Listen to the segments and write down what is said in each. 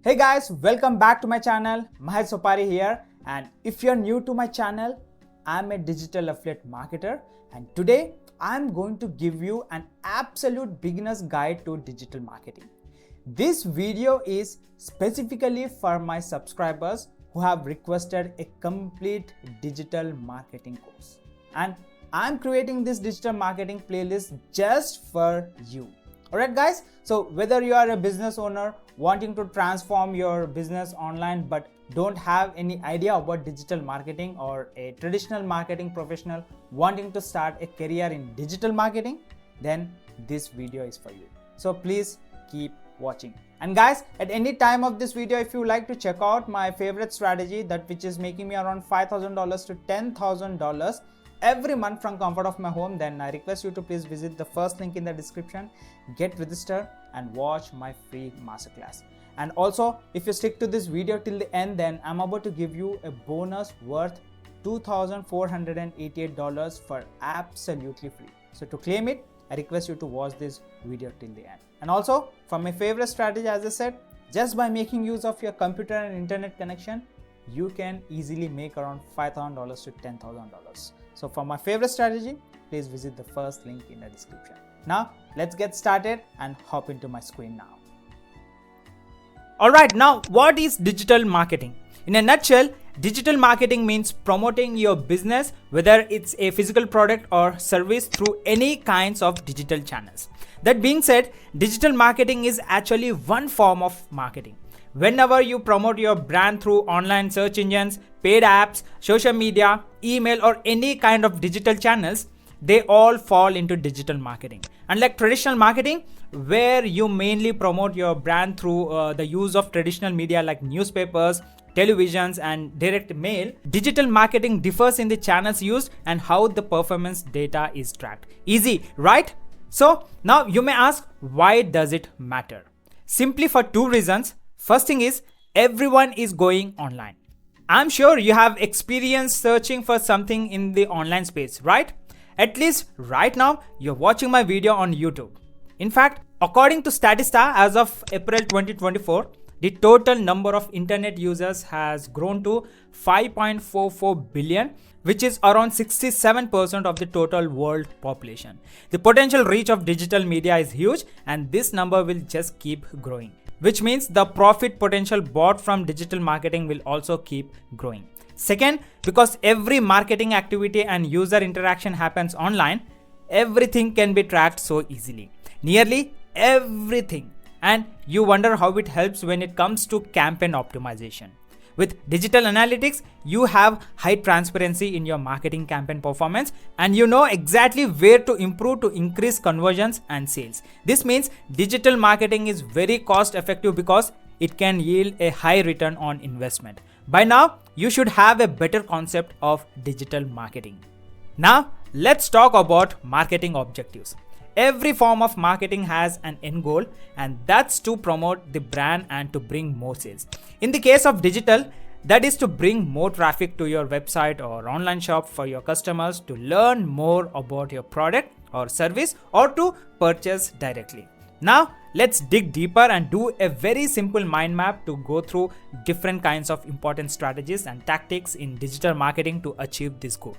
Hey guys, welcome back to my channel. Mahal Sopari here, and if you're new to my channel, I'm a digital affiliate marketer, and today I'm going to give you an absolute beginner's guide to digital marketing. This video is specifically for my subscribers who have requested a complete digital marketing course, and I'm creating this digital marketing playlist just for you. Alright guys, so whether you are a business owner wanting to transform your business online but don't have any idea about digital marketing, or a traditional marketing professional wanting to start a career in digital marketing, then this video is for you. So please keep watching. And guys, at any time of this video, if you like to check out my favorite strategy, that which is making me around $5,000 to $10,000 every month from comfort of my home, then I request you to please visit the first link in the description, get registered and watch my free masterclass. And also, if you stick to this video till the end, then I'm about to give you a bonus worth $2,488 for absolutely free. So to claim it, I request you to watch this video till the end. And also, for my favorite strategy, as I said, just by making use of your computer and internet connection, you can easily make around $5,000 to $10,000. So for my favorite strategy, please visit the first link in the description. Now, let's get started and hop into my screen now. Alright, now what is digital marketing? In a nutshell, digital marketing means promoting your business, whether it's a physical product or service, through any kinds of digital channels. That being said, digital marketing is actually one form of marketing. Whenever you promote your brand through online search engines, paid apps, social media, email, or any kind of digital channels, they all fall into digital marketing. Unlike traditional marketing, where you mainly promote your brand through the use of traditional media like newspapers, televisions, and direct mail, digital marketing differs in the channels used and how the performance data is tracked. Easy, right? So now you may ask, why does it matter? Simply for two reasons. First thing is, everyone is going online. I'm sure you have experience searching for something in the online space, right? At least right now, you're watching my video on YouTube. In fact, according to Statista, as of April 2024, the total number of internet users has grown to 5.44 billion, which is around 67% of the total world population. The potential reach of digital media is huge, and this number will just keep growing, which means the profit potential bought from digital marketing will also keep growing. Second, because every marketing activity and user interaction happens online, everything can be tracked so easily. Nearly everything. And you wonder how it helps when it comes to campaign optimization. With digital analytics, you have high transparency in your marketing campaign performance, and you know exactly where to improve to increase conversions and sales. This means digital marketing is very cost effective because it can yield a high return on investment. By now, you should have a better concept of digital marketing. Now, let's talk about marketing objectives. Every form of marketing has an end goal, and that's to promote the brand and to bring more sales. In the case of digital, that is to bring more traffic to your website or online shop for your customers to learn more about your product or service, or to purchase directly. Now, let's dig deeper and do a very simple mind map to go through different kinds of important strategies and tactics in digital marketing to achieve this goal.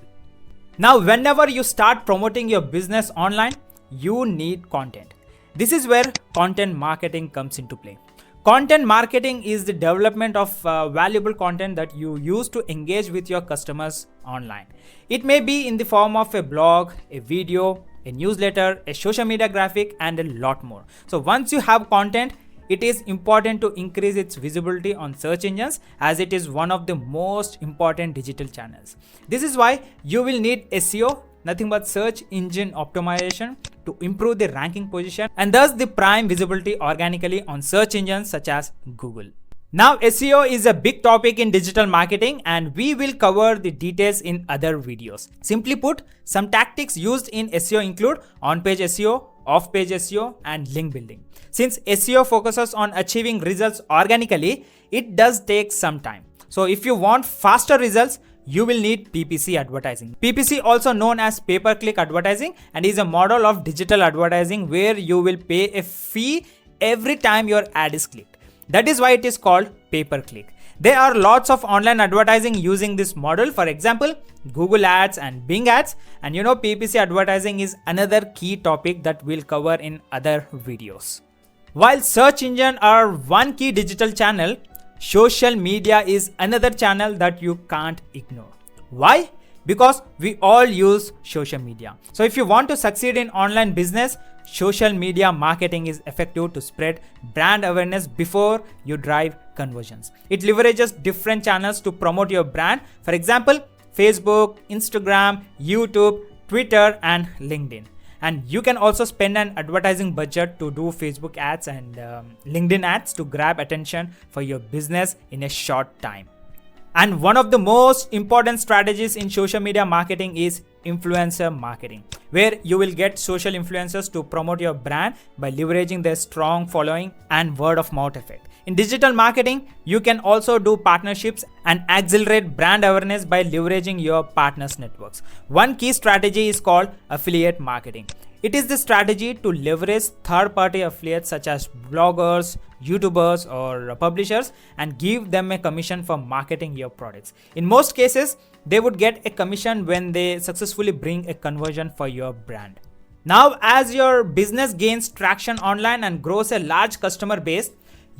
Now, whenever you start promoting your business online, you need content. This is where content marketing comes into play. Content marketing is the development of valuable content that you use to engage with your customers online. It may be in the form of a blog, a video, a newsletter, a social media graphic, and a lot more. So once you have content, it is important to increase its visibility on search engines, as it is one of the most important digital channels. This is why you will need SEO, nothing but search engine optimization, to improve the ranking position and thus the prime visibility organically on search engines such as Google. Now, SEO is a big topic in digital marketing, and we will cover the details in other videos. Simply put, some tactics used in SEO include on-page SEO, off-page SEO, and link building. Since SEO focuses on achieving results organically, it does take some time. So if you want faster results, you will need PPC advertising. PPC, also known as pay-per-click advertising, and is a model of digital advertising where you will pay a fee every time your ad is clicked. That is why it is called pay-per-click. There are lots of online advertising using this model. For example, Google Ads and Bing Ads. And PPC advertising is another key topic that we'll cover in other videos. While search engine are one key digital channel, social media is another channel that you can't ignore. Why? Because we all use social media. So if you want to succeed in online business, social media marketing is effective to spread brand awareness before you drive conversions. It leverages different channels to promote your brand. For example, Facebook, Instagram, YouTube, Twitter, and LinkedIn. And you can also spend an advertising budget to do Facebook ads and LinkedIn ads to grab attention for your business in a short time. And one of the most important strategies in social media marketing is influencer marketing, where you will get social influencers to promote your brand by leveraging their strong following and word of mouth effect. In digital marketing, you can also do partnerships and accelerate brand awareness by leveraging your partners' networks. One key strategy is called affiliate marketing. It is the strategy to leverage third-party affiliates such as bloggers, YouTubers, or publishers and give them a commission for marketing your products. In most cases, they would get a commission when they successfully bring a conversion for your brand. Now, as your business gains traction online and grows a large customer base,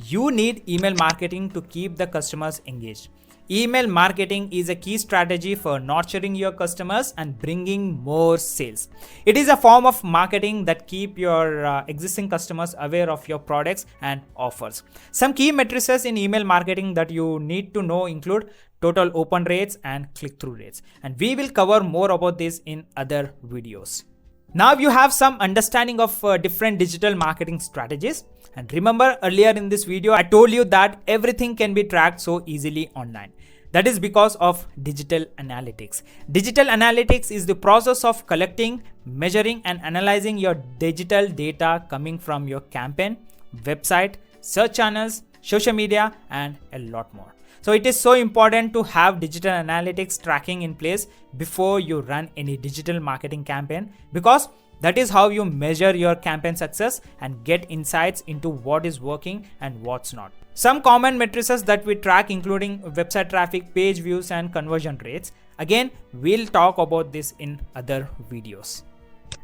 you need email marketing to keep the customers engaged. Email marketing is a key strategy for nurturing your customers and bringing more sales. It is a form of marketing that keep your existing customers aware of your products and offers. Some key metrics in email marketing that you need to know include total open rates and click-through rates. And we will cover more about this in other videos. Now you have some understanding of different digital marketing strategies. And remember, earlier in this video, I told you that everything can be tracked so easily online. That is because of digital analytics. Digital analytics is the process of collecting, measuring, and analyzing your digital data coming from your campaign, website, search channels, social media, and a lot more. So it is so important to have digital analytics tracking in place before you run any digital marketing campaign, because that is how you measure your campaign success and get insights into what is working and what's not. Some common metrics that we track including website traffic, page views, and conversion rates. Again, we'll talk about this in other videos.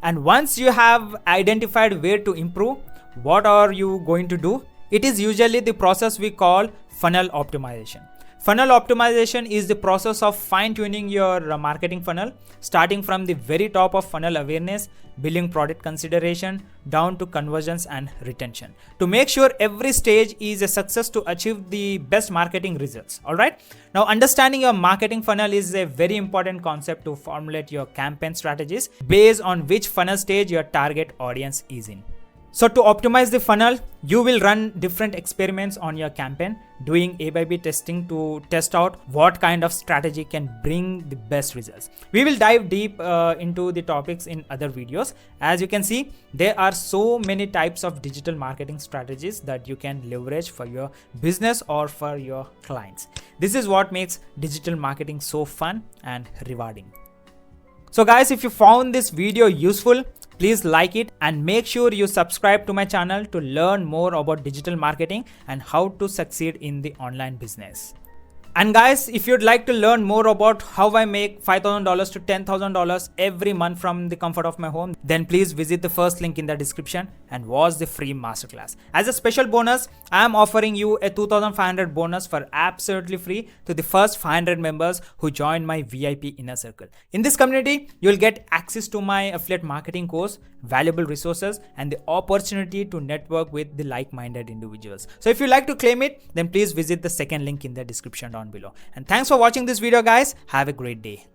And once you have identified where to improve, what are you going to do? It is usually the process we call funnel optimization. Funnel optimization is the process of fine-tuning your marketing funnel, starting from the very top of funnel awareness, building product consideration, down to conversions and retention, to make sure every stage is a success to achieve the best marketing results. Alright. Now, understanding your marketing funnel is a very important concept to formulate your campaign strategies based on which funnel stage your target audience is in. So to optimize the funnel, you will run different experiments on your campaign, doing A/B testing to test out what kind of strategy can bring the best results. We will dive deep into the topics in other videos. As you can see, there are so many types of digital marketing strategies that you can leverage for your business or for your clients. This is what makes digital marketing so fun and rewarding. So guys, if you found this video useful, please like it and make sure you subscribe to my channel to learn more about digital marketing and how to succeed in the online business. And guys, if you'd like to learn more about how I make $5,000 to $10,000 every month from the comfort of my home, then please visit the first link in the description and watch the free masterclass. As a special bonus, I am offering you a 2,500 bonus for absolutely free to the first 500 members who join my VIP inner circle. In this community, you'll get access to my affiliate marketing course, valuable resources, and the opportunity to network with the like-minded individuals. So if you like to claim it, then please visit the second link in the description down below. And thanks for watching this video, guys. Have a great day.